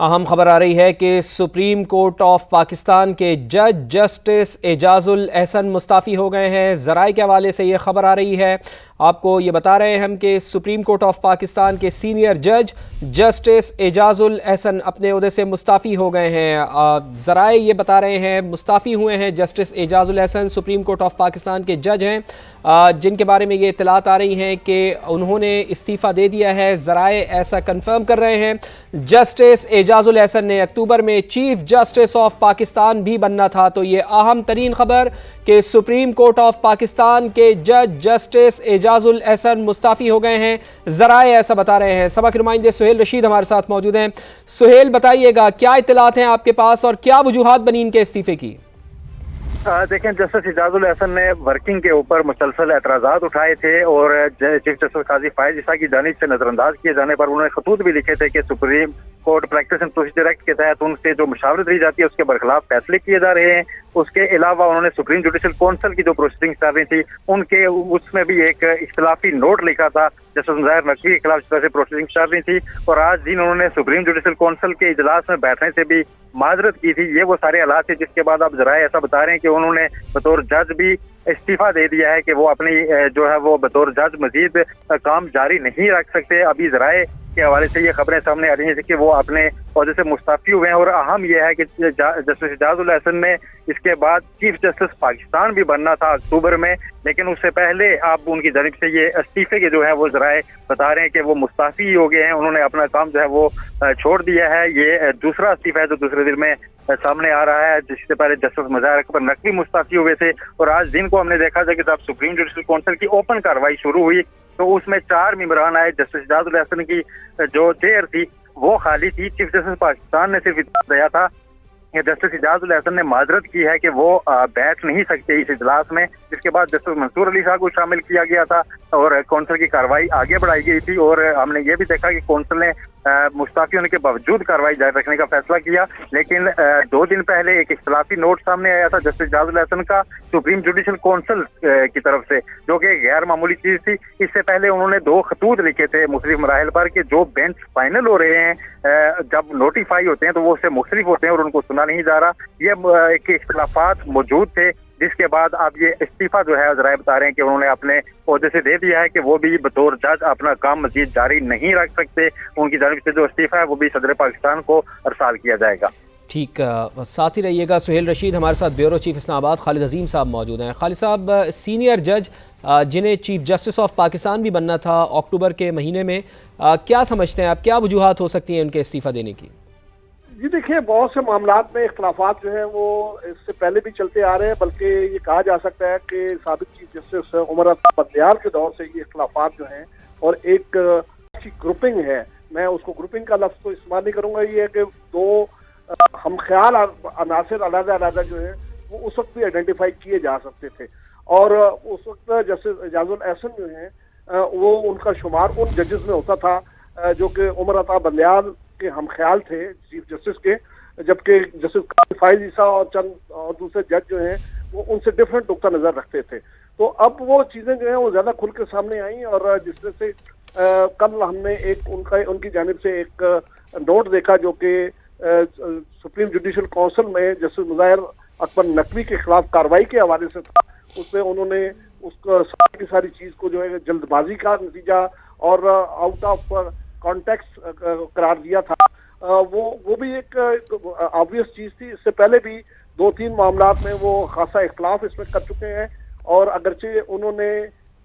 اہم خبر آ رہی ہے کہ سپریم کورٹ آف پاکستان کے جج جسٹس اعجاز الاحسن مستعفی ہو گئے ہیں۔ ذرائع کے حوالے سے یہ خبر آ رہی ہے، آپ کو یہ بتا رہے ہیں ہم کہ سپریم کورٹ آف پاکستان کے سینئر جج جسٹس اعجاز الاحسن اپنے عہدے سے مستعفی ہو گئے ہیں۔ ذرائع یہ بتا رہے ہیں مستعفی ہوئے ہیں justice Ijaz ul-Ahsan, supreme court of Pakistan کے جج ہیں جن کے بارے میں یہ اطلاعات آ رہی ہیں کہ انہوں نے استعفیٰ دے دیا ہے۔ ذرائع ایسا کنفرم کر رہے ہیں۔ جسٹس اعجاز الاحسن نے اکتوبر میں چیف جسٹس آف پاکستان بھی بننا تھا، تو یہ اہم ترین خبر کہ سپریم کورٹ آف پاکستان کے جج جسٹس اعجاز الاحسن مستعفی ہو گئے ہیں۔ ذرائع ایسا بتا رہے ہیں۔ سبق نمائندے سہیل رشید ہمارے ساتھ موجود ہیں۔ سہیل، بتائیے گا کیا اطلاعات ہیں آپ کے پاس اور کیا وجوہات بنی ان کے استعفے کی؟ دیکھیں، جسٹس اعجاز الاحسن نے ورکنگ کے اوپر مسلسل اعتراضات اٹھائے تھے اور چیف جسٹس قاضی فائز عیسیٰ کی جانب سے نظر انداز کیے جانے پر انہوں نے خطوط بھی لکھے تھے کہ supreme court practice and procedure act کے تحت ان سے جو مشاورت دی جاتی ہے اس کے برخلاف فیصلے کیے جا رہے ہیں۔ اس کے علاوہ انہوں نے سپریم جوڈیشل کونسل کی جو پروسیڈنگ چل رہی تھی ان کے اس میں بھی ایک اختلافی نوٹ لکھا تھا جسٹس مظاہر نقوی کے خلاف، جس طرح سے پروسیڈنگ چل رہی تھی، اور آج دن انہوں نے سپریم جوڈیشل کونسل کے اجلاس میں بیٹھنے سے بھی معذرت کی تھی۔ یہ وہ سارے حالات تھے جس کے بعد اب ذرائع ایسا بتا رہے ہیں کہ انہوں نے بطور جج بھی استعفیٰ دے دیا ہے کہ وہ اپنی جو ہے وہ بطور جج مزید کام جاری نہیں رکھ سکتے۔ ابھی ذرائع کے حوالے سے یہ خبریں سامنے آ رہی ہیں کہ وہ اپنے عہدے سے مستعفی ہوئے ہیں، اور اہم یہ ہے کہ جسٹس اعجاز الاحسن نے اس کے بعد چیف جسٹس پاکستان بھی بننا تھا اکتوبر میں، لیکن اس سے پہلے اب ان کی جانب سے یہ استعفے کے جو ہے وہ ذرائع بتا رہے ہیں کہ وہ مستعفی ہو گئے ہیں، انہوں نے اپنا کام جو ہے وہ چھوڑ دیا ہے۔ یہ دوسرا استعفیٰ ہے جو دوسرے دن میں سامنے آ رہا ہے، جس سے پہلے جسٹس مظاہر اکبر نقوی مستعفی ہوئے تھے، اور آج دن کو ہم نے دیکھا تھا کہ جب سپریم جوڈیشل کونسل کی اوپن کارروائی شروع ہوئی تو اس میں 4 ممبران آئے۔ جسٹس اعجاز الاحسن کی جو چیئر تھی وہ خالی تھی۔ چیف جسٹس پاکستان نے صرف اتنا دیا تھا کہ جسٹس اعجاز الاحسن نے معذرت کی ہے کہ وہ بیٹھ نہیں سکتے اس اجلاس میں، جس کے بعد جسٹس منصور علی شاہ کو شامل کیا گیا تھا اور کونسل کی کارروائی آگے بڑھائی گئی تھی، اور ہم نے یہ بھی دیکھا کہ کونسل نے مستعفی ہونے کے باوجود کارروائی جاری رکھنے کا فیصلہ کیا، لیکن 2 دن پہلے ایک اختلافی نوٹ سامنے آیا تھا جسٹس اعجاز الاحسن کا سپریم جوڈیشل کونسل کی طرف سے، جو کہ غیر معمولی چیز تھی۔ اس سے پہلے انہوں نے 2 خطوط لکھے تھے مختلف مراحل پر کہ جو بینچ فائنل ہو رہے ہیں جب نوٹیفائی ہوتے ہیں تو وہ اس سے مختلف ہوتے ہیں اور ان کو سنا نہیں جا رہا۔ یہ ایک اختلافات موجود تھے، جس کے بعد اب یہ استعفیٰ جو ہے ذرائع بتا رہے ہیں کہ انہوں نے اپنے عہدے سے دے دیا ہے کہ وہ بھی بطور جج اپنا کام مزید جاری نہیں رکھ سکتے۔ ان کی جانب سے جو استعفیٰ ہے وہ بھی صدر پاکستان کو ارسال کیا جائے گا۔ ٹھیک، ساتھ ہی رہیے گا۔ سہیل رشید ہمارے ساتھ بیورو چیف اسلام آباد خالد عظیم صاحب موجود ہیں۔ خالد صاحب، سینئر جج جنہیں چیف جسٹس آف پاکستان بھی بننا تھا اکتوبر کے مہینے میں، کیا سمجھتے ہیں آپ، کیا وجوہات ہو سکتی ہیں ان کے استعفیٰ دینے کی؟ جی دیکھیں، بہت سے معاملات میں اختلافات جو ہیں وہ اس سے پہلے بھی چلتے آ رہے ہیں، بلکہ یہ کہا جا سکتا ہے کہ سابق چیف جسٹس عمر عطا بندیال کے دور سے یہ اختلافات جو ہیں اور ایک گروپنگ ہے، میں اس کو گروپنگ کا لفظ تو استعمال نہیں کروں گا، یہ ہے کہ 2 ہم خیال عناصر علیحدہ علیحدہ جو ہیں وہ اس وقت بھی آئیڈینٹیفائی کیے جا سکتے تھے، اور اس وقت جسٹس اعجاز الاحسن جو ہیں وہ ان کا شمار ان ججز میں ہوتا تھا جو کہ عمر عطا بندیال کے ہم خیال تھے چیف جسٹس کے، جبکہ جسٹس فائز عیسیٰ اور چند اور دوسرے جج جو ہیں وہ ان سے ڈفرینٹ نقطہ نظر رکھتے تھے۔ تو اب وہ چیزیں جو ہیں وہ زیادہ کھل کے سامنے آئیں، اور جس میں سے کل ہم نے ان کی جانب سے ایک نوٹ دیکھا جو کہ سپریم جوڈیشل کونسل میں جسٹس مظاہر اکبر نقوی کے خلاف کارروائی کے حوالے سے تھا۔ اس میں انہوں نے اس کو ساری چیز کو جو ہے جلد بازی کا نتیجہ اور آؤٹ آف کانٹیکسٹ قرار دیا تھا۔ وہ بھی ایک آبویس چیز تھی۔ اس سے پہلے بھی 2-3 معاملات میں وہ خاصا اختلاف اس میں کر چکے ہیں، اور اگرچہ انہوں نے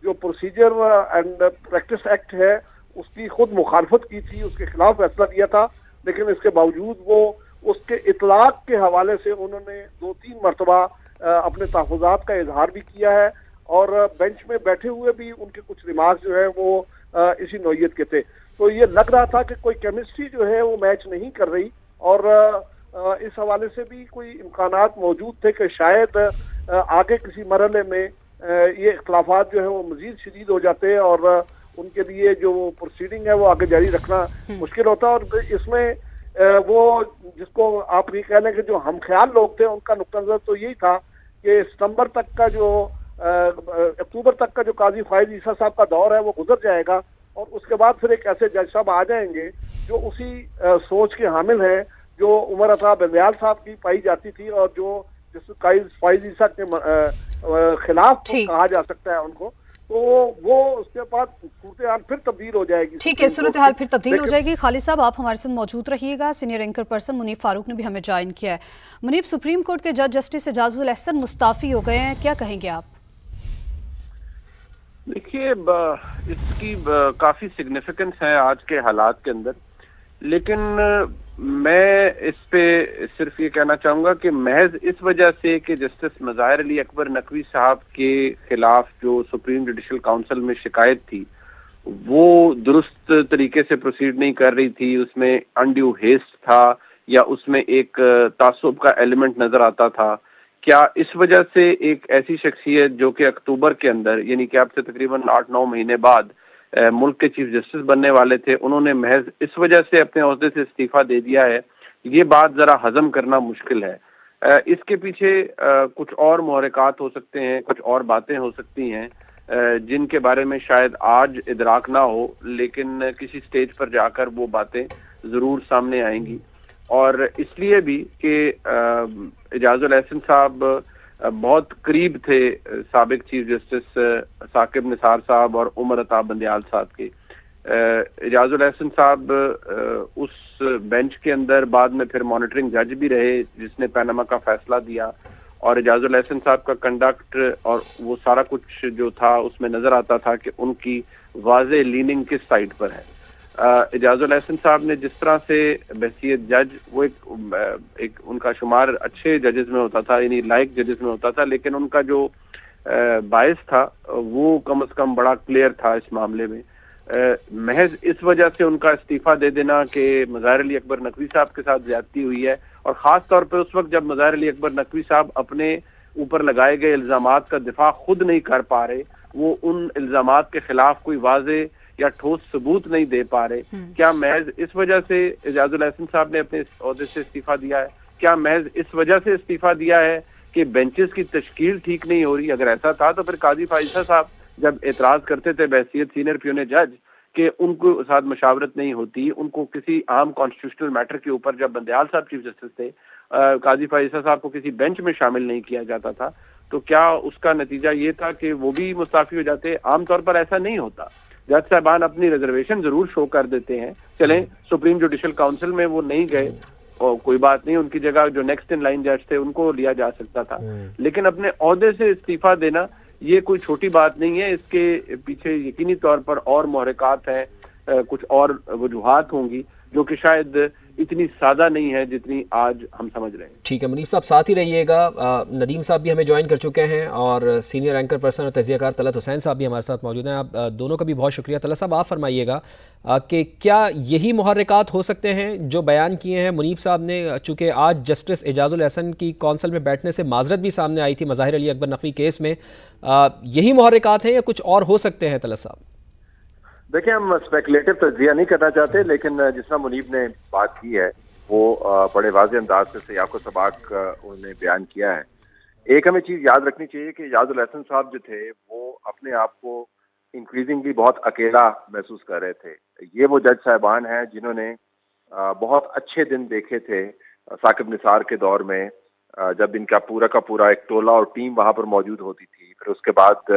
جو پروسیجر اینڈ پریکٹس ایکٹ ہے اس کی خود مخالفت کی تھی، اس کے خلاف فیصلہ دیا تھا، لیکن اس کے باوجود وہ اس کے اطلاق کے حوالے سے انہوں نے 2-3 مرتبہ اپنے تحفظات کا اظہار بھی کیا ہے، اور بینچ میں بیٹھے ہوئے بھی ان کے کچھ ریمارکس جو ہیں وہ اسی نوعیت کے تھے۔ تو یہ لگ رہا تھا کہ کوئی کیمسٹری جو ہے وہ میچ نہیں کر رہی، اور اس حوالے سے بھی کوئی امکانات موجود تھے کہ شاید آگے کسی مرحلے میں یہ اختلافات جو ہیں وہ مزید شدید ہو جاتے اور ان کے لیے جو پروسیڈنگ ہے وہ آگے جاری رکھنا مشکل ہوتا، اور اس میں وہ جس کو آپ یہ کہہ لیں کہ جو ہم خیال لوگ تھے ان کا نقطہ نظر تو یہی تھا کہ ستمبر تک کا جو اکتوبر تک کا جو قاضی فائز عیسیٰ صاحب کا دور ہے وہ گزر جائے گا، اور اس کے بعد پھر ایک ایسے جج صاحب آ جائیں گے جو اسی سوچ کے حامل ہیں جو عمر عطا بندیال صاحب کی پائی جاتی تھی اور جو جس فائز عیسیٰ کے خلاف کہا جا سکتا ہے ان کو، تو وہ اس کے بعد صورتحال پھر تبدیل ہو جائے گی. ٹھیک ہے، صورتحال پھر تبدیل ہو جائے گی. خالد صاحب آپ ہمارے ساتھ موجود رہیے گا. سینئر اینکر پرسن منیب فاروق نے بھی ہمیں جوائن کیا ہے. منیب، سپریم کورٹ کے جج جسٹس اعجاز الاحسن مستعفی ہو گئے ہیں، کیا کہیں گے آپ؟ دیکھیے، اس کی کافی سگنیفیکنس ہے آج کے حالات کے اندر، لیکن میں اس پہ صرف یہ کہنا چاہوں گا کہ محض اس وجہ سے کہ جسٹس مظاہر علی اکبر نقوی صاحب کے خلاف جو سپریم جوڈیشل کاؤنسل میں شکایت تھی وہ درست طریقے سے پروسیڈ نہیں کر رہی تھی، اس میں انڈیو ہیسٹ تھا یا اس میں ایک تعصب کا ایلیمنٹ نظر آتا تھا، کیا اس وجہ سے ایک ایسی شخصیت جو کہ اکتوبر کے اندر یعنی کہ اب سے تقریباً 8-9 مہینے بعد ملک کے چیف جسٹس بننے والے تھے، انہوں نے محض اس وجہ سے اپنے عہدے سے استعفیٰ دے دیا ہے؟ یہ بات ذرا ہضم کرنا مشکل ہے. اس کے پیچھے کچھ اور محرکات ہو سکتے ہیں، کچھ اور باتیں ہو سکتی ہیں جن کے بارے میں شاید آج ادراک نہ ہو، لیکن کسی سٹیج پر جا کر وہ باتیں ضرور سامنے آئیں گی. اور اس لیے بھی کہ اعجاز الاحسن صاحب بہت قریب تھے سابق چیف جسٹس ثاقب نثار صاحب اور عمر عطا بندیال صاحب کے. اعجاز الاحسن صاحب اس بینچ کے اندر بعد میں پھر مانیٹرنگ جج بھی رہے جس نے پیناما کا فیصلہ دیا، اور اعجاز الاحسن صاحب کا کنڈکٹ اور وہ سارا کچھ جو تھا اس میں نظر آتا تھا کہ ان کی واضح لیننگ کس سائڈ پر ہے. اعجاز الاحسن صاحب نے جس طرح سے بحیثیت جج، وہ ایک ان کا شمار اچھے ججز میں ہوتا تھا، یعنی لائق ججز میں ہوتا تھا، لیکن ان کا جو باعث تھا وہ کم از کم بڑا کلیئر تھا اس معاملے میں. محض اس وجہ سے ان کا استعفیٰ دے دینا کہ مظاہر علی اکبر نقوی صاحب کے ساتھ زیادتی ہوئی ہے، اور خاص طور پہ اس وقت جب مظاہر علی اکبر نقوی صاحب اپنے اوپر لگائے گئے الزامات کا دفاع خود نہیں کر پا رہے، وہ ان الزامات کے خلاف کوئی واضح یا ٹھوس ثبوت نہیں دے پا رہے، کیا محض اس وجہ سے اعجاز الاحسن صاحب نے اپنے عہدے سے استعفیٰ دیا ہے؟ کیا محض اس وجہ سے استعفیٰ دیا ہے کہ بینچز کی تشکیل ٹھیک نہیں ہو رہی؟ اگر ایسا تھا تو پھر قاضی فائزہ صاحب جب اعتراض کرتے تھے بحیثیت سینئر پیون جج کہ ان کو ساتھ مشاورت نہیں ہوتی، ان کو کسی عام کانسٹیٹیوشنل میٹر کے اوپر جب بندیال صاحب چیف جسٹس تھے قاضی فائزہ صاحب کو کسی بینچ میں شامل نہیں کیا جاتا تھا، تو کیا اس کا نتیجہ یہ تھا کہ وہ بھی مستعفی ہو جاتے؟ عام طور پر ایسا نہیں ہوتا. جج صاحبان اپنی ریزرویشن ضرور شو کر دیتے ہیں، چلیں سپریم جوڈیشل کاؤنسل میں وہ نہیں گئے اور کوئی بات نہیں، ان کی جگہ جو نیکسٹ ان لائن جج تھے ان کو لیا جا سکتا تھا، لیکن اپنے عہدے سے استعفیٰ دینا یہ کوئی چھوٹی بات نہیں ہے. اس کے پیچھے یقینی طور پر اور محرکات ہیں، کچھ اور وجوہات ہوں گی جو کہ شاید اتنی سادہ نہیں ہے جتنی آج ہم سمجھ رہے ہیں. ٹھیک ہے منیب صاحب، ساتھ ہی رہیے گا. ندیم صاحب بھی ہمیں جوائن کر چکے ہیں اور سینئر اینکر پرسن اور تجزیہ کار طلعت حسین صاحب بھی ہمارے ساتھ موجود ہیں. آپ دونوں کا بھی بہت شکریہ. طلعت صاحب آپ فرمائیے گا کہ کیا یہی محرکات ہو سکتے ہیں جو بیان کیے ہیں منیب صاحب نے؟ چونکہ آج جسٹس اعجاز الاحسن کی کونسل میں بیٹھنے سے معذرت بھی سامنے آئی تھی مظاہر علی اکبر نقوی کیس میں، یہی محرکات ہیں یا کچھ اور ہو سکتے ہیں؟ طلعت صاحب دیکھیں، ہم اسپیکولیٹو تجزیہ نہیں کرنا چاہتے، لیکن جس طرح منیب نے بات کی ہے وہ بڑے واضح انداز سے سیاق و سباق انہوں نے بیان کیا ہے. ایک ہمیں چیز یاد رکھنی چاہیے کہ اعجاز الاحسن صاحب جو تھے وہ اپنے آپ کو انکریزنگلی بہت اکیلا محسوس کر رہے تھے. یہ وہ جج صاحبان ہیں جنہوں نے بہت اچھے دن دیکھے تھے ثاقب نثار کے دور میں، جب ان کا پورا ایک ٹولہ اور ٹیم وہاں پر موجود ہوتی تھی. پھر اس کے بعد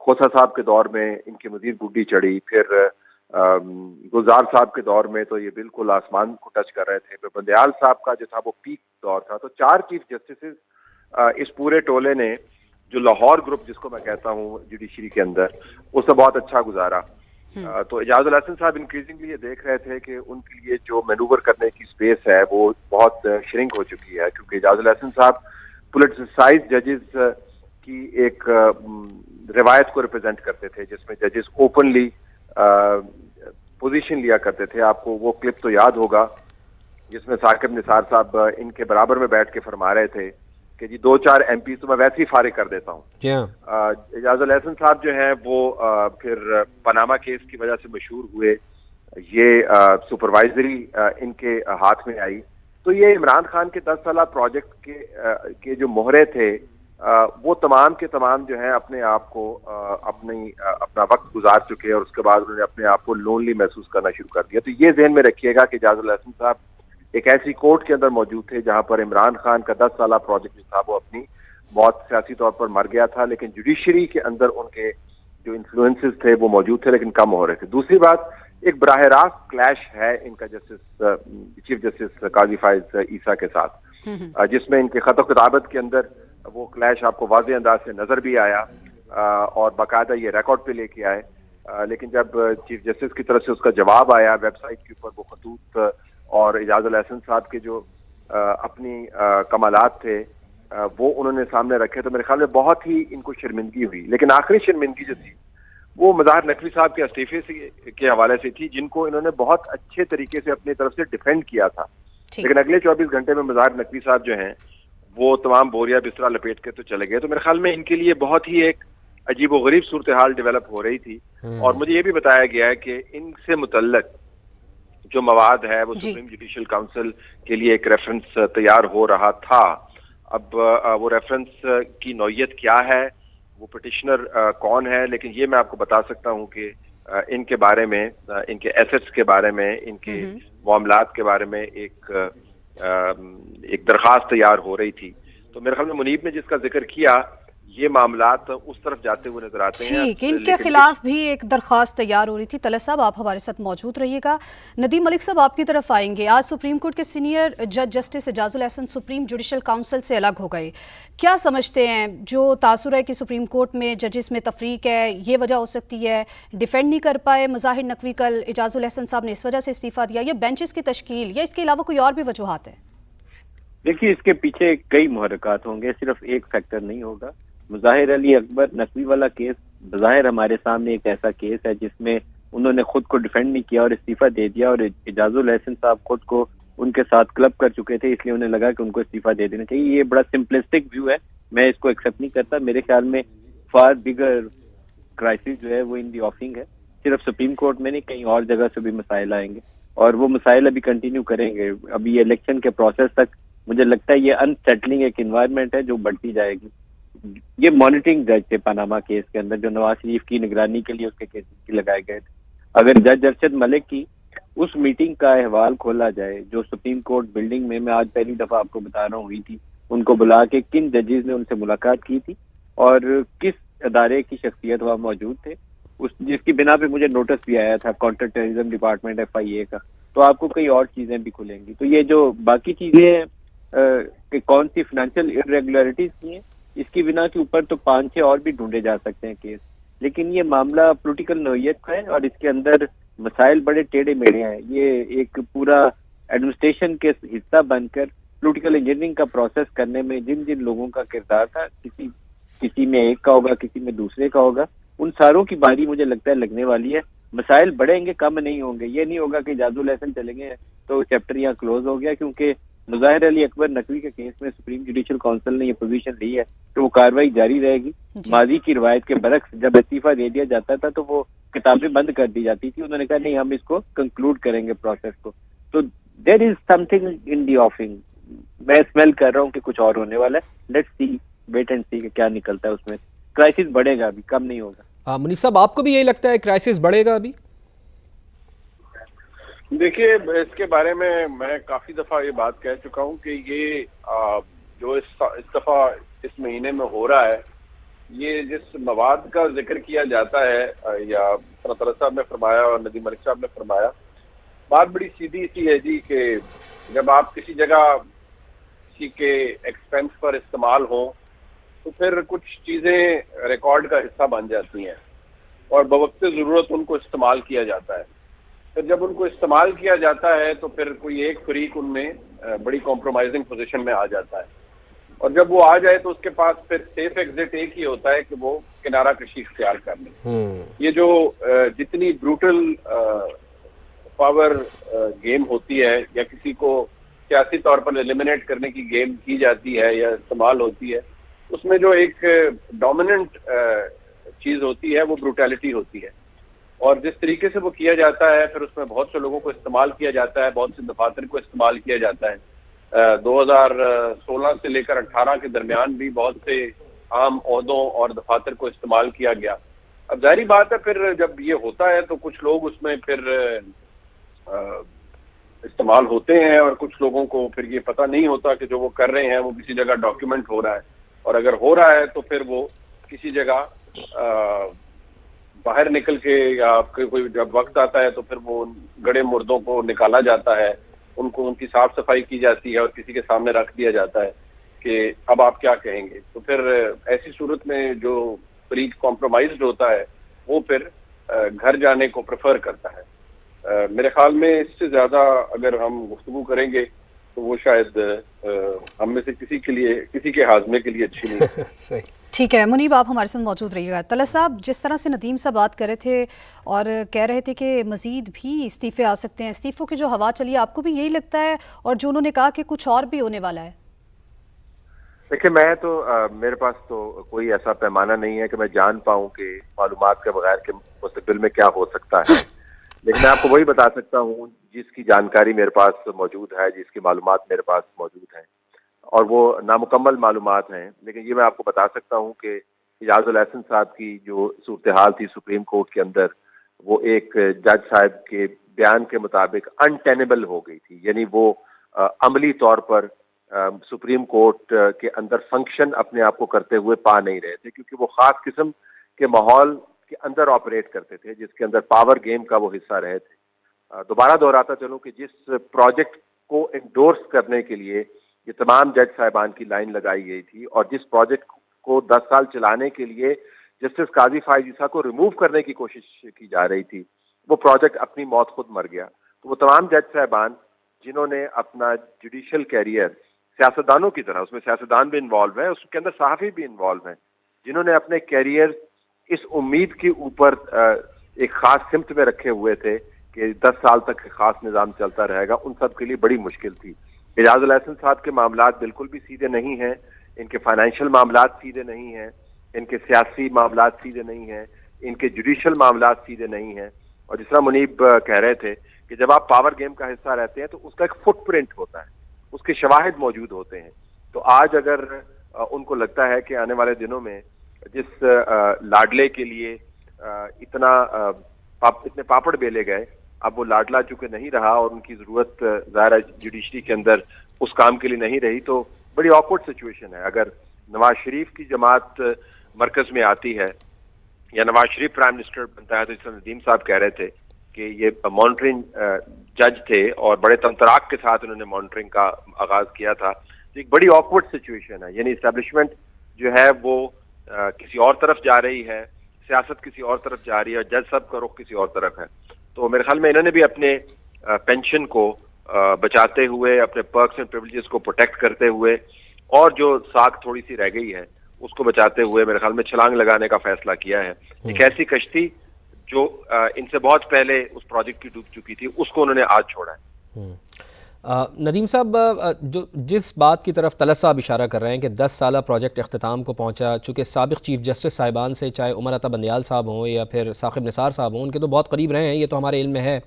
کھوسا صاحب کے دور میں ان کی مزید گڈی چڑھی، پھر گلزار صاحب کے دور میں تو یہ بالکل آسمان کو ٹچ کر رہے تھے، پھر بندیال صاحب کا جو تھا وہ پیک دور تھا. تو 4 چیف جسٹسز اس پورے ٹولے نے، جو لاہور گروپ جس کو میں کہتا ہوں جوڈیشری کے اندر، اس سے بہت اچھا گزارا. تو اعجاز الاحسن صاحب انکریزنگلی یہ دیکھ رہے تھے کہ ان کے لیے جو مینوور کرنے کی اسپیس ہے وہ بہت شرنک ہو چکی ہے، کیونکہ اعجاز الاحسن صاحب پولیٹیسائز ججز کی ایک روایت کو ریپرزینٹ کرتے تھے جس میں ججز اوپنلی پوزیشن لیا کرتے تھے. آپ کو وہ کلپ تو یاد ہوگا جس میں ثاقب نثار صاحب ان کے برابر میں بیٹھ کے فرما رہے تھے کہ جی 2-4 ایم پی تو میں ویسے ہی فارغ کر دیتا ہوں. اعجاز الاحسن صاحب جو ہیں وہ پھر پاناما کیس کی وجہ سے مشہور ہوئے، یہ سپروائزری ان کے ہاتھ میں آئی. تو یہ عمران خان کے 10 سالہ پروجیکٹ کے جو مہرے تھے وہ تمام کے تمام جو ہیں اپنے آپ کو اپنا وقت گزار چکے اور اس کے بعد انہوں نے اپنے آپ کو لونلی محسوس کرنا شروع کر دیا. تو یہ ذہن میں رکھیے گا کہ اعجاز الاحسن صاحب ایک ایسی کورٹ کے اندر موجود تھے جہاں پر عمران خان کا 10 سالہ پروجیکٹ جو تھا وہ اپنی موت سیاسی طور پر مر گیا تھا, لیکن جوڈیشری کے اندر ان کے جو انفلوئنسز تھے وہ موجود تھے لیکن کم ہو رہے تھے. دوسری بات, ایک براہ راست کلیش ہے ان کا چیف جسٹس قاضی فائز عیسیٰ کے ساتھ, جس میں ان کے خط و کتابت کے اندر وہ کلیش آپ کو واضح انداز سے نظر بھی آیا اور باقاعدہ یہ ریکارڈ پہ لے کے آئے. لیکن جب چیف جسٹس کی طرف سے اس کا جواب آیا ویب سائٹ کے اوپر, وہ خطوط اور اعجاز الاحسن صاحب کے جو اپنی کمالات تھے وہ انہوں نے سامنے رکھے, تو میرے خیال میں بہت ہی ان کو شرمندگی ہوئی. لیکن آخری شرمندگی جو تھی وہ مظاہر نقوی صاحب کے استعفے کے حوالے سے تھی, جن کو انہوں نے بہت اچھے طریقے سے اپنی طرف سے ڈیفینڈ کیا تھا. لیکن اگلے 24 گھنٹے میں مظاہر نقوی صاحب جو ہیں وہ تمام بوریا بسترا لپیٹ کے تو چلے گئے. تو میرے خیال میں ان کے لیے بہت ہی ایک عجیب و غریب صورتحال ڈیولپ ہو رہی تھی. اور مجھے یہ بھی بتایا گیا ہے کہ ان سے متعلق جو مواد ہے وہ سپریم جوڈیشل کاؤنسل کے لیے ایک ریفرنس تیار ہو رہا تھا. اب وہ ریفرنس کی نوعیت کیا ہے, وہ پٹیشنر کون ہے, لیکن یہ میں آپ کو بتا سکتا ہوں کہ ان کے بارے میں, ان کے ایسٹس کے بارے میں, ان کے معاملات کے بارے میں ایک درخواست تیار ہو رہی تھی. تو میرے خیال میں منیب نے جس کا ذکر کیا یہ معاملات اس طرف جاتے ہوئے نظر آتے ہیں. ٹھیک, ان کے خلاف بھی ایک درخواست تیار ہو رہی تھی. طلعت صاحب آپ ہمارے ساتھ موجود رہیے گا. ندیم ملک صاحب آپ کی طرف آئیں گے. آج سپریم کورٹ کے سینئر جج justice Ijaz ul-Ahsan supreme judicial council سے الگ ہو گئے. کیا سمجھتے ہیں, جو تاثر ہے کہ سپریم کورٹ میں ججز میں تفریق ہے, یہ وجہ ہو سکتی ہے ڈیفینڈ نہیں کر پائے مظاہر نقوی کل اعجاز الاحسن صاحب نے اس وجہ سے استعفیٰ دیا, یا بینچز کی تشکیل, یا اس کے علاوہ کوئی اور بھی وجوہات ہیں؟ دیکھیے اس کے پیچھے کئی محرکات ہوں گے, صرف ایک فیکٹر نہیں ہوگا. مظاہر علی اکبر نقوی والا کیس بظاہر ہمارے سامنے ایک ایسا کیس ہے جس میں انہوں نے خود کو ڈیفینڈ نہیں کیا اور استعفیٰ دے دیا, اور اعجاز الاحسن صاحب خود کو ان کے ساتھ کلب کر چکے تھے, اس لیے انہیں لگا کہ ان کو استعفیٰ دے دینا چاہیے. یہ بڑا سمپلسٹک ویو ہے, میں اس کو ایکسیپٹ نہیں کرتا. میرے خیال میں فار بگر کرائسس جو ہے وہ ان دی آفنگ ہے. صرف سپریم کورٹ میں نہیں, کہیں اور جگہ سے بھی مسائل آئیں گے اور وہ مسائل ابھی کنٹینیو کریں گے. ابھی یہ الیکشن کے پروسیس تک مجھے لگتا ہے یہ انسیٹلنگ ایک انوائرمنٹ ہے جو بڑھتی جائے گی. یہ مانیٹرنگ جج تھے پاناما کیس کے اندر جو نواز شریف کی نگرانی کے لیے اس کے کیسز لگائے گئے تھے. اگر جج ارشد ملک کی اس میٹنگ کا احوال کھولا جائے جو سپریم کورٹ بلڈنگ میں آج پہلی دفعہ آپ کو بتا رہا ہوں ہوئی تھی, ان کو بلا کے کن ججز نے ان سے ملاقات کی تھی اور کس ادارے کی شخصیت وہاں موجود تھے, جس کی بنا پہ مجھے نوٹس بھی آیا تھا کاؤنٹر ٹیررزم ڈپارٹمنٹ FIA کا, تو آپ کو کئی اور چیزیں بھی کھلیں گی. تو یہ جو باقی چیزیں ہیں کہ کون سی فائنینشیل irregularities کی ہیں, اس کی بنا کے اوپر تو 5-6 اور بھی ڈھونڈے جا سکتے ہیں کیس. لیکن یہ معاملہ پولیٹیکل نوعیت کا ہے اور اس کے اندر مسائل بڑے ٹیڑھے میڑھے ہیں. یہ ایک پورا ایڈمنسٹریشن کے حصہ بن کر پولیٹیکل انجینئرنگ کا پروسیس کرنے میں جن جن لوگوں کا کردار تھا, کسی میں ایک کا ہوگا, کسی میں دوسرے کا ہوگا, ان ساروں کی باری مجھے لگتا ہے لگنے والی ہے. مسائل بڑھیں گے, کم نہیں ہوں گے. یہ نہیں ہوگا کہ اعجاز الاحسن چلیں گے تو چیپٹر یہاں کلوز ہو گیا, کیونکہ مظاہر علی اکبر نقوی کے کیس میں سپریم جوڈیشل کاؤنسل نے یہ پوزیشن لی ہے کہ وہ کارروائی جاری رہے گی. ماضی کی روایت کے برعکس جب استعفیٰ دے دیا جاتا تھا تو وہ کتابیں بند کر دی جاتی تھی. انہوں نے کہا نہیں, ہم اس کو کنکلوڈ کریں گے پروسیس کو. تو دیر از سم تھنگ ان دی آفنگ. میں اسمیل کر رہا ہوں کہ کچھ اور ہونے والا ہے. لیٹس سی, ویٹ اینڈ سی کہ کیا نکلتا ہے اس میں. کرائسس بڑھے گا, ابھی کم نہیں ہوگا. منیف صاحب آپ کو بھی یہی لگتا ہے کرائسس بڑھے گا ابھی؟ دیکھیے اس کے بارے میں کافی دفعہ یہ بات کہہ چکا ہوں کہ یہ جو اس دفعہ اس مہینے میں ہو رہا ہے, یہ جس مواد کا ذکر کیا جاتا ہے یا طلعت صاحب نے فرمایا اور ندیم ملک صاحب نے فرمایا, بات بڑی سیدھی سی ہے جی کہ جب آپ کسی جگہ کسی کے ایکسپینس پر استعمال ہوں تو پھر کچھ چیزیں ریکارڈ کا حصہ بن جاتی ہیں اور بوقت ضرورت ان کو استعمال کیا جاتا ہے. پھر جب ان کو استعمال کیا جاتا ہے تو پھر کوئی ایک فریق ان میں بڑی کمپرومائزنگ پوزیشن میں آ جاتا ہے, اور جب وہ آ جائے تو اس کے پاس پھر سیف ایگزٹ ایک ہی ہوتا ہے کہ وہ کنارہ کشی اختیار کر لیں. یہ جو جتنی بروٹل پاور گیم ہوتی ہے یا کسی کو سیاسی طور پر ایلیمنیٹ کرنے کی گیم کی جاتی ہے یا استعمال ہوتی ہے, اس میں جو ایک ڈومیننٹ چیز ہوتی ہے وہ بروٹیلٹی ہوتی ہے. اور جس طریقے سے وہ کیا جاتا ہے پھر اس میں بہت سے لوگوں کو استعمال کیا جاتا ہے, بہت سے دفاتر کو استعمال کیا جاتا ہے. 2016 سے لے کر 18 کے درمیان بھی بہت سے عام عہدوں اور دفاتر کو استعمال کیا گیا. اب ظاہری بات ہے پھر جب یہ ہوتا ہے تو کچھ لوگ اس میں پھر استعمال ہوتے ہیں اور کچھ لوگوں کو پھر یہ پتہ نہیں ہوتا کہ جو وہ کر رہے ہیں وہ کسی جگہ ڈاکیومنٹ ہو رہا ہے, اور اگر ہو رہا ہے تو پھر وہ کسی جگہ باہر نکل کے یا کوئی جب وقت آتا ہے تو پھر وہ گڑے مردوں کو نکالا جاتا ہے, ان کو ان کی صاف صفائی کی جاتی ہے اور کسی کے سامنے رکھ دیا جاتا ہے کہ اب آپ کیا کہیں گے. تو پھر ایسی صورت میں جو فریق کمپرومائزڈ ہوتا ہے وہ پھر گھر جانے کو پریفر کرتا ہے. میرے خیال میں اس سے زیادہ اگر ہم گفتگو کریں گے تو وہ شاید ہم میں سے کسی کے ہاضمے کے لیے اچھی نہیں. ٹھیک ہے منیب, آپ ہمارے ساتھ موجود رہیے گا. طلعت صاحب, جس طرح سے ندیم صاحب بات کر رہے تھے اور کہہ رہے تھے کہ مزید بھی استعفے آ سکتے ہیں, استعفوں کی جو ہوا چلی ہے آپ کو بھی یہی لگتا ہے, اور جو انہوں نے کہا کہ کچھ اور بھی ہونے والا ہے؟ دیکھیں میں تو میرے پاس تو کوئی ایسا پیمانہ نہیں ہے کہ میں جان پاؤں کہ معلومات کے بغیر کہ مستقبل میں کیا ہو سکتا ہے, لیکن میں آپ کو وہی بتا سکتا ہوں جس کی جانکاری میرے پاس موجود ہے, جس کی معلومات میرے پاس موجود ہیں, اور وہ نامکمل معلومات ہیں, لیکن یہ میں آپ کو بتا سکتا ہوں کہ اعجاز الاحسن صاحب کی جو صورتحال تھی سپریم کورٹ کے اندر, وہ ایک جج صاحب کے بیان کے مطابق انٹینیبل ہو گئی تھی. یعنی وہ عملی طور پر سپریم کورٹ کے اندر فنکشن اپنے آپ کو کرتے ہوئے پا نہیں رہے تھے, کیونکہ وہ خاص قسم کے ماحول کے اندر آپریٹ کرتے تھے جس کے اندر پاور گیم کا وہ حصہ رہے تھے. دوبارہ دہراتا چلوں کہ جس پروجیکٹ کو انڈورس کرنے کے لیے یہ تمام جج صاحبان کی لائن لگائی گئی تھی, اور جس پروجیکٹ کو 10 سال چلانے کے لیے جسٹس قاضی فائز عیسیٰ کو ریموو کرنے کی کوشش کی جا رہی تھی, وہ پروجیکٹ اپنی موت خود مر گیا. تو وہ تمام جج صاحبان جنہوں نے اپنا جوڈیشل کیریئر سیاستدانوں کی طرح, اس میں سیاستدان بھی انوالو ہیں, اس کے اندر صحافی بھی انوالو ہیں, جنہوں نے اپنے کیریئر اس امید کے اوپر ایک خاص سمت میں رکھے ہوئے تھے کہ 10 سال تک خاص نظام چلتا رہے گا, ان سب کے لیے بڑی مشکل تھی. اعجاز الاحسن صاحب کے معاملات بالکل بھی سیدھے نہیں ہیں, ان کے فائنینشیل معاملات سیدھے نہیں ہیں, ان کے سیاسی معاملات سیدھے نہیں ہیں, ان کے جوڈیشل معاملات سیدھے نہیں ہیں. اور جس طرح منیب کہہ رہے تھے کہ جب آپ پاور گیم کا حصہ رہتے ہیں تو اس کا ایک فٹ پرنٹ ہوتا ہے, اس کے شواہد موجود ہوتے ہیں. تو آج اگر ان کو لگتا ہے کہ آنے والے دنوں میں جس لاڈلے کے لیے اتنے پاپڑ بیلے گئے, اب وہ لاڈلا چونکہ نہیں رہا اور ان کی ضرورت ظاہر جوڈیشری کے اندر اس کام کے لیے نہیں رہی, تو بڑی آکورڈ سچویشن ہے. اگر نواز شریف کی جماعت مرکز میں آتی ہے یا نواز شریف پرائم منسٹر بنتا ہے, تو جس ندیم صاحب کہہ رہے تھے کہ یہ مانیٹرنگ جج تھے اور بڑے تمطراق کے ساتھ انہوں نے مانیٹرنگ کا آغاز کیا تھا, تو ایک بڑی آکورڈ سچویشن ہے. یعنی اسٹیبلشمنٹ جو ہے وہ کسی اور طرف جا رہی ہے, سیاست کسی اور طرف جا رہی ہے, اور جج صاحب کا رخ کسی اور طرف ہے. تو میرے خیال میں انہوں نے بھی اپنے پینشن کو بچاتے ہوئے, اپنے پرکس اینڈ پریویلیجز کو پروٹیکٹ کرتے ہوئے, اور جو ساکھ تھوڑی سی رہ گئی ہے اس کو بچاتے ہوئے میرے خیال میں چھلانگ لگانے کا فیصلہ کیا ہے. ایک ایسی کشتی جو ان سے بہت پہلے اس پروجیکٹ کی ڈوب چکی تھی, اس کو انہوں نے آج چھوڑا ہے. ندیم صاحب, جو جس بات کی طرف طلعت صاحب اشارہ کر رہے ہیں کہ 10 سالہ پروجیکٹ اختتام کو پہنچا, چونکہ سابق چیف جسٹس صاحبان سے چاہے عمر عطا بندیال صاحب ہوں یا پھر ثاقب نثار صاحب ہوں, ان کے تو بہت قریب رہے ہیں, یہ تو ہمارے علم میں ہے,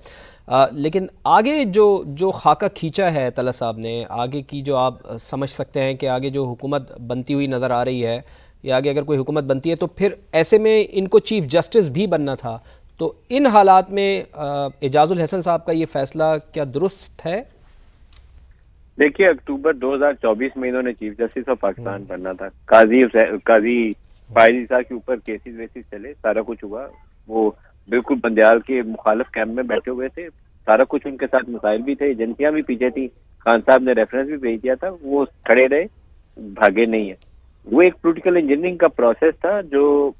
لیکن آگے جو خاکہ کھینچا ہے طلعت صاحب نے, آگے کی جو آپ سمجھ سکتے ہیں کہ آگے جو حکومت بنتی ہوئی نظر آ رہی ہے, یا آگے اگر کوئی حکومت بنتی ہے تو پھر ایسے میں ان کو چیف جسٹس بھی بننا تھا, تو ان حالات میں اعجاز الاحسن صاحب کا یہ فیصلہ کیا درست ہے؟ دیکھیے, اکتوبر 2024 میں انہوں نے چیف جسٹس آف پاکستان بننا تھا. قاضی فائز عیسیٰ کے اوپر کیسز ویسز چلے, سارا کچھ ہوا, وہ بالکل بندیال کے مخالف کیمپ میں بیٹھے ہوئے تھے, سارا کچھ ان کے ساتھ مسائل بھی تھے, ایجنسیاں بھی پیچھے تھیں, خان صاحب نے ریفرنس بھی بھیج دیا تھا, وہ کھڑے رہے, بھاگے نہیں ہے. وہ ایک پولیٹیکل انجینئرنگ کا پروسیس تھا جو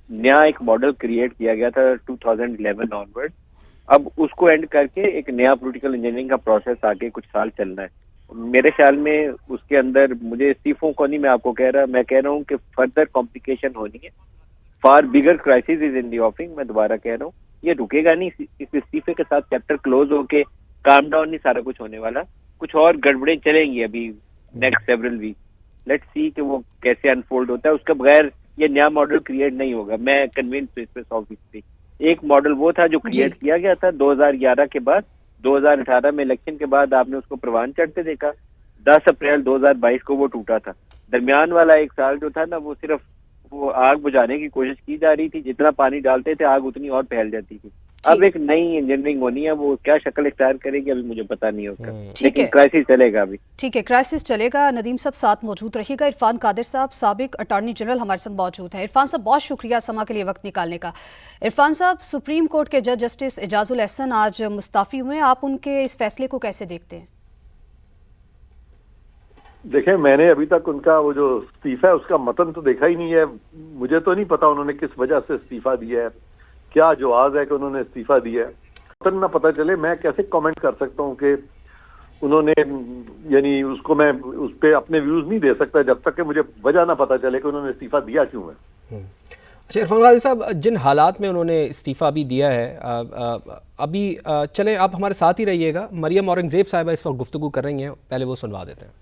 نیا ایک ماڈل کریٹ کیا گیا تھا 2011 آنورڈ. اب اس کو اینڈ کر کے ایک نیا پولیٹیکل انجینئرنگ کا پروسیس آگے کچھ سال چلنا ہے. میرے خیال میں اس کے اندر مجھے استعفوں کو نہیں میں آپ کو کہہ رہا, میں کہہ رہا ہوں کہ فردر کمپلیکیشن ہونی ہے, فار بگر کرائسس از ان دی آفنگ. میں دوبارہ کہہ رہا ہوں یہ رکے گا نہیں, اس استعفے کے ساتھ چیپٹر کلوز ہو کے کام ڈاؤن نہیں سارا کچھ ہونے والا, کچھ اور گڑبڑیں چلیں گی ابھی next several week. Let see کہ وہ کیسے انفولڈ ہوتا ہے, اس کے بغیر یہ نیا ماڈل کریٹ نہیں ہوگا. میں کنوینس ہوں اس پہ 100%. ایک ماڈل وہ تھا جو کریٹ کیا گیا تھا 2011 کے بعد, 2018 میں الیکشن کے بعد آپ نے اس کو پروان چڑھتے دیکھا, 10 اپریل 2022 کو وہ ٹوٹا تھا. درمیان والا 1 سال جو تھا نا وہ صرف وہ آگ بجھانے کی کوشش کی جا رہی تھی، جتنا پانی ڈالتے تھے آگ اتنی اور پھیل جاتی تھی. اب ایک نئی انجینئرنگ ہونی ہے، وہ کیا شکل اختیار کرے گی ابھی مجھے پتہ نہیں ہوگا، لیکن کرائسس چلے گا ابھی. ٹھیک ہے، کرائسس چلے گا. ندیم صاحب ساتھ موجود رہیے گا. عرفان قادر صاحب سابق اٹارنی جنرل ہمارے ساتھ موجود ہیں. عرفان صاحب بہت شکریہ سما کے لیے وقت نکالنے کا. عرفان صاحب، سپریم کورٹ کے جج جسٹس اعجاز الاحسن آج مستعفی ہوئے ہیں، آپ ان کے اس فیصلے کو کیسے دیکھتے ہیں؟ دیکھیں، میں نے ابھی تک ان کا وہ جو استعفیٰ ہے اس کا متن تو دیکھا ہی نہیں ہے. مجھے تو نہیں پتا انہوں نے کس وجہ سے استعفیٰ دیا ہے، کیا جواز ہے کہ انہوں نے استعفیٰ دیا ہے. متن نہ پتا چلے میں کیسے کامنٹ کر سکتا ہوں کہ انہوں نے، یعنی اس کو میں اس پہ اپنے ویوز نہیں دے سکتا جب تک کہ مجھے وجہ نہ پتا چلے کہ انہوں نے استعفیٰ دیا کیوں ہے. اچھا عرفان قادری صاحب، جن حالات میں انہوں نے استعفیٰ بھی دیا ہے، ابھی چلیں آپ ہمارے ساتھ ہی رہیے گا. مریم اورنگزیب صاحبہ اس وقت گفتگو کر رہی ہیں، پہلے وہ سنوا دیتے ہیں.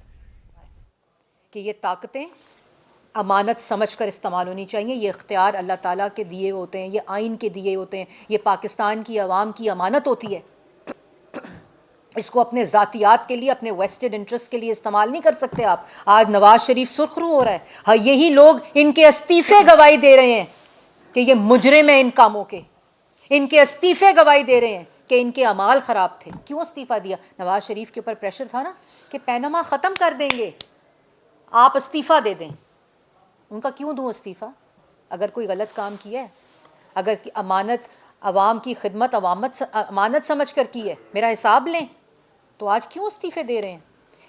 کہ یہ طاقتیں امانت سمجھ کر استعمال ہونی چاہیے. یہ اختیار اللہ تعالیٰ کے دیے ہوتے ہیں، یہ آئین کے دیے ہوتے ہیں، یہ پاکستان کی عوام کی امانت ہوتی ہے. اس کو اپنے ذاتیات کے لیے، اپنے ویسٹڈ انٹرسٹ کے لیے استعمال نہیں کر سکتے آپ. آج نواز شریف سرخرو ہو رہا ہے. ہاں، یہی لوگ ان کے استعفے گواہی دے رہے ہیں کہ یہ مجرم ہیں ان کاموں کے. ان کے استعفے گواہی دے رہے ہیں کہ ان کے اعمال خراب تھے. کیوں استعفیٰ دیا؟ نواز شریف کے اوپر پریشر تھا نا کہ پینما ختم کر دیں گے، آپ استعفیٰ دے دیں. ان کا کیوں دوں استعفیٰ؟ اگر کوئی غلط کام کیا ہے، اگر امانت عوام کی خدمت امانت سمجھ کر کی ہے، میرا حساب لیں، تو آج کیوں استعفے دے رہے ہیں؟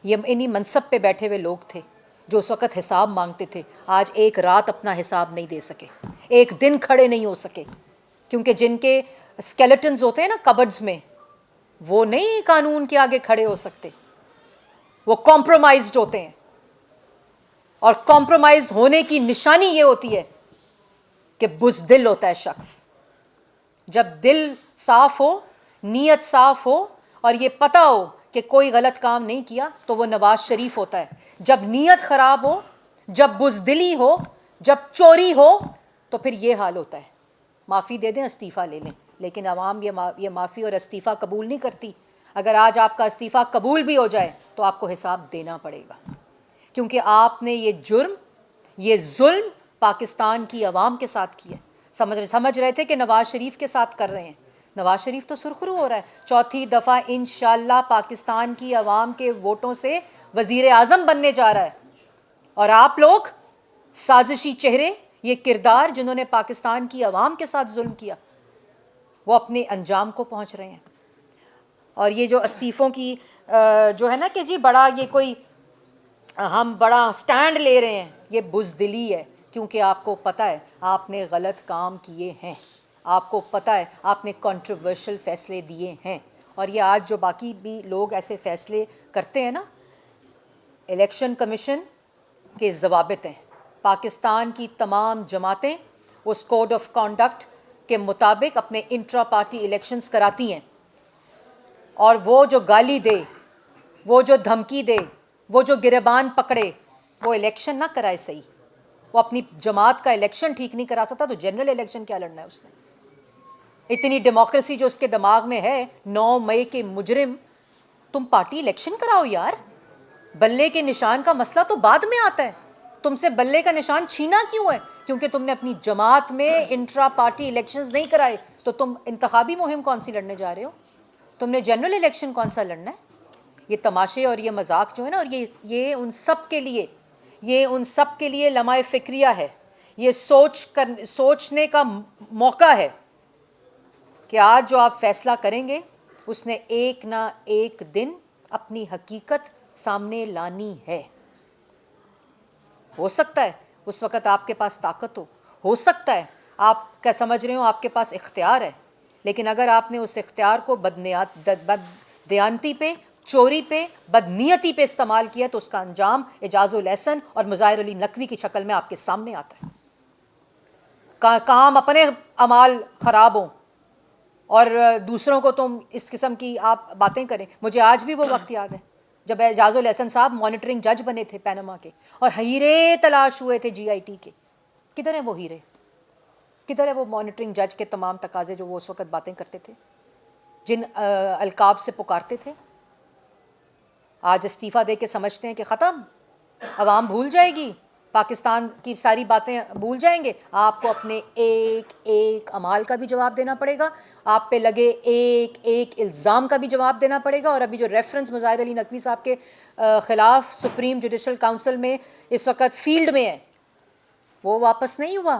یہ انہی منصب پہ بیٹھے ہوئے لوگ تھے جو اس وقت حساب مانگتے تھے. آج ایک رات اپنا حساب نہیں دے سکے، ایک دن کھڑے نہیں ہو سکے، کیونکہ جن کے اسکیلیٹنز ہوتے ہیں نا کبڈز میں، وہ نہیں قانون کے آگے کھڑے ہو سکتے، وہ کمپرومائزڈ ہوتے ہیں. اور کمپرومائز ہونے کی نشانی یہ ہوتی ہے کہ بزدل ہوتا ہے شخص. جب دل صاف ہو، نیت صاف ہو اور یہ پتہ ہو کہ کوئی غلط کام نہیں کیا تو وہ نواز شریف ہوتا ہے. جب نیت خراب ہو، جب بزدلی ہو، جب چوری ہو، تو پھر یہ حال ہوتا ہے. معافی دے دیں، استعفیٰ لے لیں. لیکن عوام یہ معافی اور استعفیٰ قبول نہیں کرتی. اگر آج آپ کا استعفیٰ قبول بھی ہو جائے تو آپ کو حساب دینا پڑے گا، کیونکہ آپ نے یہ جرم، یہ ظلم پاکستان کی عوام کے ساتھ کیا. سمجھ رہے تھے کہ نواز شریف کے ساتھ کر رہے ہیں. نواز شریف تو سرخرو ہو رہا ہے. چوتھی دفعہ انشاءاللہ پاکستان کی عوام کے ووٹوں سے وزیر اعظم بننے جا رہا ہے. اور آپ لوگ سازشی چہرے، یہ کردار جنہوں نے پاکستان کی عوام کے ساتھ ظلم کیا، وہ اپنے انجام کو پہنچ رہے ہیں. اور یہ جو استعفوں کی جو ہے نا کہ جی بڑا یہ کوئی ہم بڑا سٹینڈ لے رہے ہیں، یہ بزدلی ہے. کیونکہ آپ کو پتہ ہے آپ نے غلط کام کیے ہیں، آپ کو پتہ ہے آپ نے کنٹروورشل فیصلے دیے ہیں. اور یہ آج جو باقی بھی لوگ ایسے فیصلے کرتے ہیں نا، الیکشن کمیشن کے ضوابط ہیں. پاکستان کی تمام جماعتیں اس کوڈ آف کانڈکٹ کے مطابق اپنے انٹرا پارٹی الیکشنز کراتی ہیں. اور وہ جو گالی دے، وہ جو دھمکی دے، وہ جو گریبان پکڑے، وہ الیکشن نہ کرائے صحیح. وہ اپنی جماعت کا الیکشن ٹھیک نہیں کرا سکتا تو جنرل الیکشن کیا لڑنا ہے اس نے؟ اتنی ڈیموکریسی جو اس کے دماغ میں ہے، 9 مئی کے مجرم، تم پارٹی الیکشن کراؤ یار. بلے کے نشان کا مسئلہ تو بعد میں آتا ہے. تم سے بلے کا نشان چھینا کیوں ہے؟ کیونکہ تم نے اپنی جماعت میں انٹرا پارٹی الیکشنز نہیں کرائے. تو تم انتخابی مہم کون سی لڑنے جا رہے ہو؟ تم نے جنرل الیکشن کون سا لڑنا ہے؟ یہ تماشے اور یہ مذاق جو ہے نا، اور یہ ان سب کے لیے لمحہ فکریہ ہے. یہ سوچنے کا موقع ہے کہ آج جو آپ فیصلہ کریں گے اس نے ایک نہ ایک دن اپنی حقیقت سامنے لانی ہے. ہو سکتا ہے اس وقت آپ کے پاس طاقت ہو سکتا ہے آپ کیا سمجھ رہے ہو آپ کے پاس اختیار ہے، لیکن اگر آپ نے اس اختیار کو بددیانتی پہ، چوری پہ، بدنیتی پہ استعمال کیا تو اس کا انجام اعجاز الاحسن اور مظاہر علی نقوی کی شکل میں آپ کے سامنے آتا ہے. کام اپنے اعمال خراب ہوں اور دوسروں کو تم اس قسم کی آپ باتیں کریں. مجھے آج بھی وہ وقت یاد ہے جب اعجاز الاحسن صاحب مانیٹرنگ جج بنے تھے پینما کے، اور ہیرے تلاش ہوئے تھے GIT کے. کدھر ہیں وہ ہیرے؟ کدھر ہے وہ مانیٹرنگ جج کے تمام تقاضے جو وہ اس وقت باتیں کرتے تھے، جن القاب سے پکارتے تھے؟ آج استعفیٰ دے کے سمجھتے ہیں کہ ختم عوام بھول جائے گی، پاکستان کی ساری باتیں بھول جائیں گے. آپ کو اپنے ایک ایک اعمال کا بھی جواب دینا پڑے گا، آپ پہ لگے ایک ایک الزام کا بھی جواب دینا پڑے گا. اور ابھی جو ریفرنس مظاہر علی نقوی صاحب کے خلاف سپریم جوڈیشل کاؤنسل میں اس وقت فیلڈ میں ہے، وہ واپس نہیں ہوا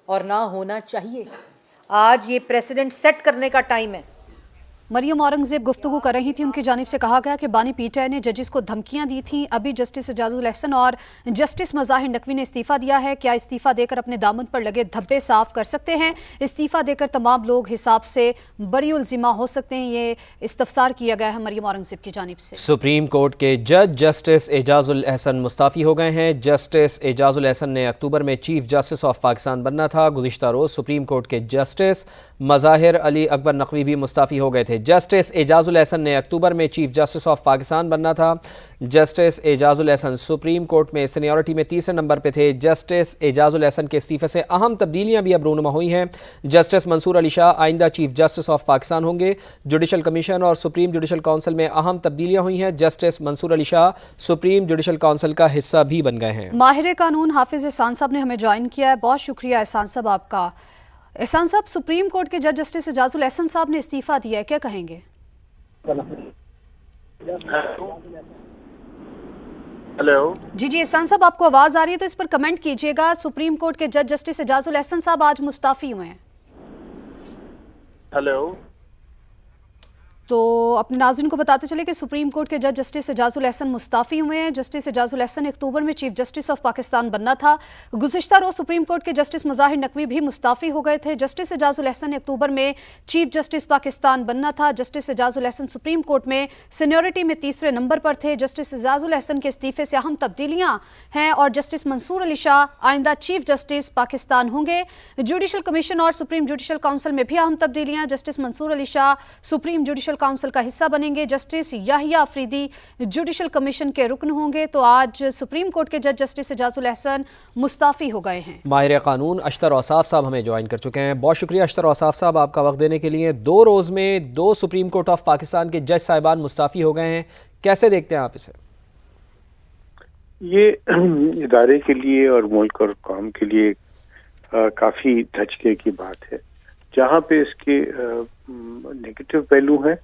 اور نہ ہونا چاہیے. آج یہ پریسیڈنٹ سیٹ کرنے کا ٹائم ہے. مریم اورنگزیب گفتگو کر رہی تھی، ان کی جانب سے کہا گیا کہ بانی پی ٹی آئی نے ججز کو دھمکیاں دی تھیں. ابھی جسٹس اعجاز الاحسن اور جسٹس مظاہر نقوی نے استعفیٰ دیا ہے. کیا استعفیٰ دے کر اپنے دامن پر لگے دھبے صاف کر سکتے ہیں؟ استعفیٰ دے کر تمام لوگ حساب سے بری الذمہ ہو سکتے ہیں؟ یہ استفسار کیا گیا ہے مریم اورنگزیب کی جانب سے. سپریم کورٹ کے جج جسٹس اعجاز الاحسن مستعفی ہو گئے ہیں. جسٹس اعجاز الاحسن نے اکتوبر میں چیف جسٹس آف پاکستان بننا تھا. گزشتہ روز سپریم کورٹ کے جسٹس مظاہر علی اکبر نقوی بھی مستعفی ہو گئے تھے. جسٹس اعجاز الاحسن نے اکتوبر میں چیف جسٹس آف پاکستان بننا تھا. Justice Ijaz ul-Ahsan supreme court میں سینیورٹی میں تیسرے نمبر پہ تھے. جسٹس اعجاز الاحسن کے استعفے سے اہم تبدیلیاں بھی اب رونما ہوئی ہیں. جسٹس منصور علی شاہ آئندہ چیف جسٹس آف پاکستان ہوں گے. جوڈیشل کمیشن اور سپریم جوڈیشل کونسل میں اہم تبدیلیاں ہوئی ہیں. جسٹس منصور Ali Shah supreme judicial council کا حصہ بھی بن گئے ہیں. ماہر قانون حافظ احسان صاحب نے ہمیں جوائن کیا ہے. بہت شکریہ احسان صاحب آپ کا. احسان صاحب، سپریم کورٹ کے جج جسٹس اعجاز الاحسن صاحب نے استعفیٰ دیا ہے، کیا کہیں گے؟ ہیلو جی احسان صاحب، آپ کو آواز آ رہی ہے تو اس پر کمنٹ کیجیے گا. سپریم کورٹ کے جج جسٹس اعجاز الاحسن صاحب آج مستعفی ہوئے ہیں. ہیلو تو اپنے ناظرین کو بتاتے چلے کہ سپریم کورٹ کے جج جسٹس اعجاز الاحسن مستعفی ہوئے ہیں. جسٹس اعجاز الاحسن اکتوبر میں چیف جسٹس آف پاکستان بننا تھا. گزشتہ روز سپریم کورٹ کے جسٹس مظاہر نقوی بھی مستعفی ہو گئے تھے. جسٹس اعجاز الاحسن اکتوبر میں چیف جسٹس پاکستان بننا تھا. Justice Ijaz ul-Ahsan supreme court میں سینیورٹی میں تیسرے نمبر پر تھے. جسٹس اعجاز الاحسن کے استعفے سے اہم تبدیلیاں ہیں اور جسٹس منصور علی شاہ آئندہ چیف جسٹس پاکستان ہوں گے. جوڈیشل کمیشن اور سپریم جوڈیشل کونسل میں بھی اہم تبدیلیاں. جسٹس منصور Ali Shah supreme judicial council کا حصہ بنیں گے. جسٹس یحییٰ آفریدی جوڈیشل کمیشن کے رکن ہوں گے. تو آج سپریم کورٹ کے جج جسٹس اعجاز الاحسن مستعفی ہو گئے ہیں. ماہر قانون اشتر اوصاف صاحب ہمیں جوائن کر چکے ہیں. بہت شکریہ اشتر اوصاف صاحب آپ کا وقت دینے کے لیے. 2 روز میں 2 سپریم کورٹ آف پاکستان کے جج صاحبان مستعفی ہو گئے ہیں، کیسے دیکھتے ہیں آپ اسے؟ یہ ادارے کے لیے اور ملک اور قوم کے لیے کافی دھچکے کی بات ہے. جہاں پہ اس کے نیگیٹو پہلو ہیں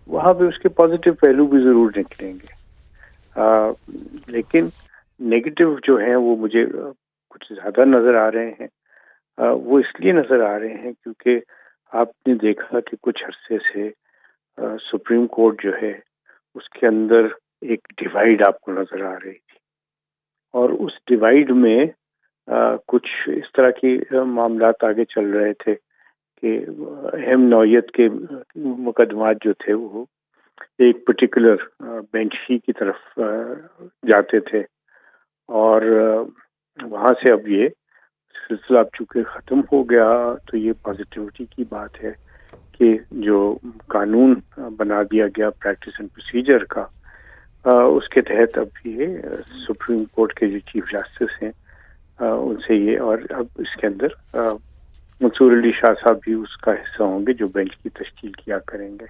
وہاں پہ اس کے پازیٹیو پہلو بھی ضرور نکلیں گے. لیکن نیگیٹو جو ہیں وہ مجھے کچھ زیادہ نظر آ رہے ہیں. وہ اس لیے نظر آ رہے ہیں کیونکہ آپ نے دیکھا کہ کچھ عرصے سے سپریم کورٹ جو ہے اس کے اندر ایک ڈیوائیڈ آپ کو نظر آ رہی تھی، اور اس ڈیوائیڈ میں کچھ اس طرح کے معاملات آگے چل رہے تھے کہ اہم نوعیت کے مقدمات جو تھے وہ ایک پرٹیکولر بینچ ہی کی طرف جاتے تھے، اور وہاں سے اب یہ سلسلہ اب چونکہ ختم ہو گیا تو یہ پازیٹیوٹی کی بات ہے کہ جو قانون بنا دیا گیا پریکٹس اینڈ پروسیجر کا، اس کے تحت اب یہ سپریم کورٹ کے جو چیف جسٹس ہیں ان سے یہ، اور اب اس کے اندر منصور علی شاہ صاحب بھی اس کا حصہ ہوں گے جو بینچ کی تشکیل کیا کریں گے.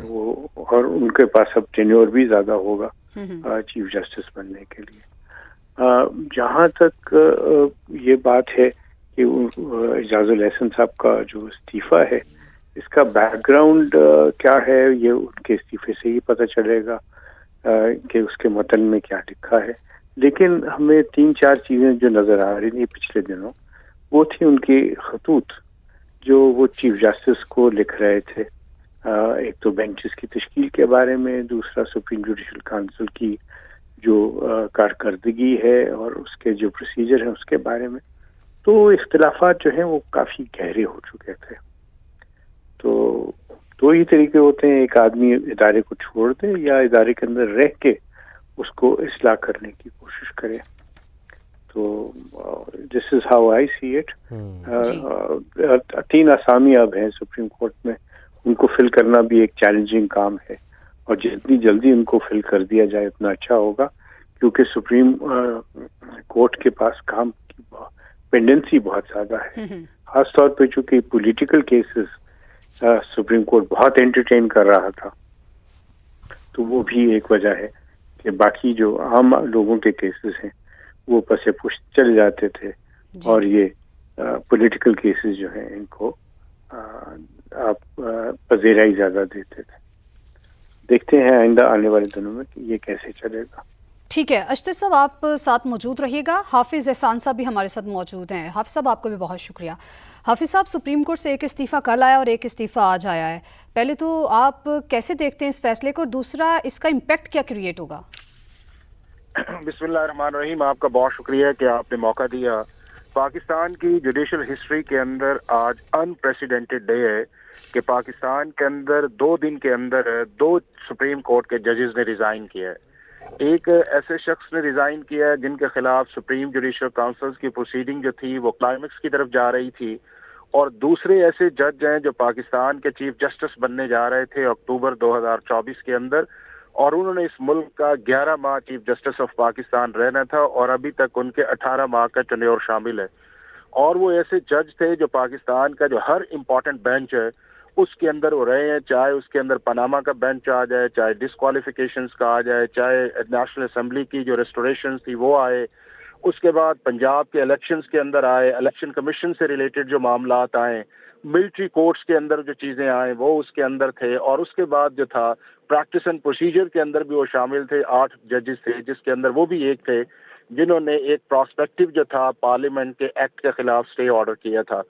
وہ اور ان کے پاس اب ٹینیور بھی زیادہ ہوگا چیف جسٹس بننے کے لیے. جہاں تک یہ بات ہے کہ اعجاز الاحسن صاحب کا جو استعفیٰ ہے اس کا بیک گراؤنڈ کیا ہے، یہ ان کے استعفے سے ہی پتہ چلے گا کہ اس کے متن میں کیا لکھا ہے. لیکن ہمیں 3-4 چیزیں جو نظر آ رہی تھیں پچھلے دنوں، وہ تھی ان کے خطوط جو وہ چیف جسٹس کو لکھ رہے تھے. ایک تو بینچز کی تشکیل کے بارے میں، دوسرا سپریم جوڈیشل کونسل کی جو کارکردگی ہے اور اس کے جو پروسیجر ہیں اس کے بارے میں. تو اختلافات جو ہیں وہ کافی گہرے ہو چکے تھے. تو 2 ہی طریقے ہوتے ہیں، ایک آدمی ادارے کو چھوڑ دے یا ادارے کے اندر رہ کے اس کو اصلاح کرنے کی کوشش کرے. تو دس is how I see it. 3 اسامی اب ہیں سپریم کورٹ میں، ان کو فل کرنا بھی ایک چیلنجنگ کام ہے، اور جتنی جلدی ان کو فل کر دیا جائے اتنا اچھا ہوگا، کیونکہ سپریم کورٹ کے پاس کام کی پینڈنسی بہت زیادہ ہے. خاص طور پہ چونکہ پولیٹیکل کیسز سپریم کورٹ بہت انٹرٹین کر رہا تھا، تو وہ بھی ایک وجہ ہے. کہ باقی جو عام لوگوں کے کیسز ہیں وہ پس پشت چل جاتے تھے اور یہ پولیٹیکل کیسز جو ہیں ان کو آپ پذیرائی زیادہ دیتے تھے. دیکھتے ہیں آئندہ آنے والے دنوں میں کہ یہ کیسے چلے گا. ٹھیک ہے اشتر صاحب، آپ ساتھ موجود رہیے گا. حافظ احسان صاحب بھی ہمارے ساتھ موجود ہیں. حافظ صاحب آپ کو بھی بہت شکریہ. حافظ صاحب، سپریم کورٹ سے ایک استعفیٰ کل آیا اور ایک استعفیٰ آج آیا ہے. پہلے تو آپ کیسے دیکھتے ہیں اس فیصلے کو، اور دوسرا اس کا امپیکٹ کیا کریٹ ہوگا؟ بسم اللہ الرحمن الرحیم. آپ کا بہت شکریہ کہ آپ نے موقع دیا. پاکستان کی جوڈیشل ہسٹری کے اندر آج انپریسیڈنٹڈ ڈے ہے کہ پاکستان کے اندر 2 دن کے اندر 2 سپریم کورٹ کے ججز نے ریزائن کیا ہے. ایک ایسے شخص نے ریزائن کیا ہے جن کے خلاف سپریم جوڈیشل کاؤنسل کی پروسیڈنگ جو تھی وہ کلائمیکس کی طرف جا رہی تھی، اور دوسرے ایسے جج ہیں جو پاکستان کے چیف جسٹس بننے جا رہے تھے اکتوبر 2024 کے اندر، اور انہوں نے اس ملک کا 11 ماہ چیف جسٹس آف پاکستان رہنا تھا، اور ابھی تک ان کے 18 ماہ کا ٹینیور شامل ہے. اور وہ ایسے جج تھے جو پاکستان کا جو ہر امپورٹنٹ بینچ ہے اس کے اندر وہ رہے ہیں، چاہے اس کے اندر پاناما کا بینچ آ جائے، چاہے ڈسکوالیفیکیشنز کا آ جائے، چاہے نیشنل اسمبلی کی جو ریسٹوریشنز تھی وہ آئے، اس کے بعد پنجاب کے الیکشنز کے اندر آئے، الیکشن کمیشن سے ریلیٹڈ جو معاملات آئے، ملٹری کورٹس کے اندر جو چیزیں آئیں وہ اس کے اندر تھے، اور اس کے بعد جو تھا پریکٹس اینڈ پروسیجر کے اندر بھی وہ شامل تھے. 8 ججز تھے جس کے اندر وہ بھی ایک تھے جنہوں نے ایک پراسپیکٹو جو تھا پارلیمنٹ کے ایکٹ کے خلاف سٹے آرڈر کیا تھا.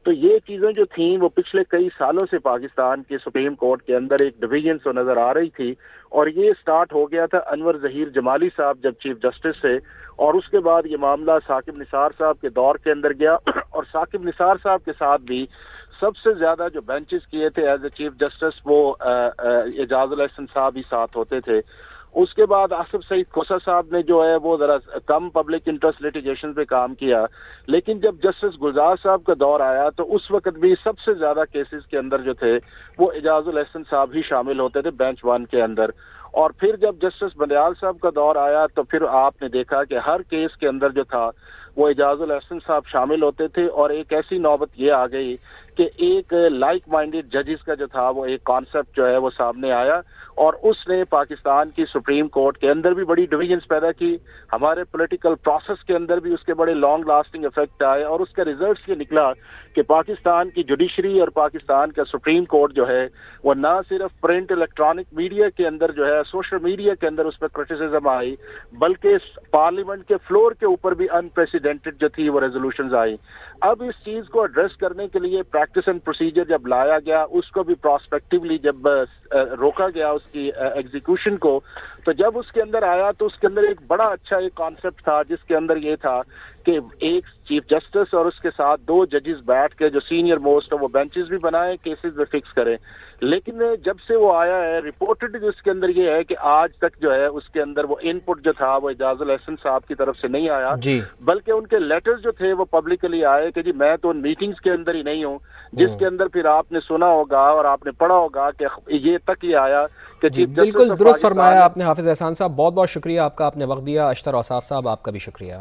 تو یہ چیزیں جو تھیں وہ پچھلے کئی سالوں سے پاکستان کے سپریم کورٹ کے اندر ایک ڈویژن سے نظر آ رہی تھی، اور یہ سٹارٹ ہو گیا تھا انور ظہیر جمالی صاحب جب چیف جسٹس تھے، اور اس کے بعد یہ معاملہ ثاقب نثار صاحب کے دور کے اندر گیا، اور ثاقب نثار صاحب کے ساتھ بھی سب سے زیادہ جو بینچز کیے تھے ایز اے چیف جسٹس وہ اعجاز الاحسن صاحب ہی ساتھ ہوتے تھے. اس کے بعد آصف سعید کوسا صاحب نے جو ہے وہ ذرا کم پبلک انٹرسٹ لیٹیگیشن پہ کام کیا، لیکن جب جسٹس گلزار صاحب کا دور آیا تو اس وقت بھی سب سے زیادہ کیسز کے اندر جو تھے وہ اعجاز الاحسن صاحب ہی شامل ہوتے تھے بینچ 1 کے اندر. اور پھر جب جسٹس بندیال صاحب کا دور آیا تو پھر آپ نے دیکھا کہ ہر کیس کے اندر جو تھا وہ اعجاز الاحسن صاحب شامل ہوتے تھے، اور ایک ایسی نوبت یہ آ گئی کہ ایک لائک مائنڈیڈ ججز کا جو تھا وہ ایک کانسیپٹ جو ہے وہ سامنے آیا، اور اس نے پاکستان کی سپریم کورٹ کے اندر بھی بڑی ڈویژنز پیدا کی. ہمارے پولیٹیکل پروسیس کے اندر بھی اس کے بڑے لانگ لاسٹنگ افیکٹ آئے، اور اس کا ریزلٹس یہ نکلا کہ پاکستان کی جوڈیشری اور پاکستان کا سپریم کورٹ جو ہے وہ نہ صرف پرنٹ الیکٹرانک میڈیا کے اندر جو ہے سوشل میڈیا کے اندر اس پہ کرٹیسزم آئی، بلکہ پارلیمنٹ کے فلور کے اوپر بھی انپریسیڈنٹڈ جو تھی وہ ریزولوشنز آئی. اب اس چیز کو ایڈریس کرنے کے لیے پریکٹس اینڈ پروسیجر جب لایا گیا، اس کو بھی پراسپیکٹیولی جب روکا گیا اس کی ایگزیکیوشن کو، تو جب اس کے اندر آیا تو اس کے اندر ایک بڑا اچھا ایک کانسیپٹ تھا جس کے اندر یہ تھا کہ ایک چیف جسٹس اور اس کے ساتھ 2 ججز بیٹھ کے جو سینئر موسٹ وہ بینچز بھی بنائیں، کیسز بھی فکس کریں. لیکن جب سے وہ آیا ہے رپورٹڈ اس کے اندر یہ ہے کہ آج تک جو ہے اس کے اندر وہ ان پٹ جو تھا وہ اعجاز الاحسن صاحب کی طرف سے نہیں آیا، بلکہ ان کے لیٹرز جو تھے وہ پبلکلی آئے کہ جی میں تو ان میٹنگز کے اندر ہی نہیں ہوں، جس کے اندر پھر آپ نے سنا ہوگا اور آپ نے پڑھا ہوگا کہ یہ تک یہ آیا کہ بالکل درست فرمایا آپ نے حافظ احسان صاحب. بہت بہت شکریہ آپ کا، آپ نے وقت دیا. اشتر اوصاف صاحب آپ کا بھی شکریہ.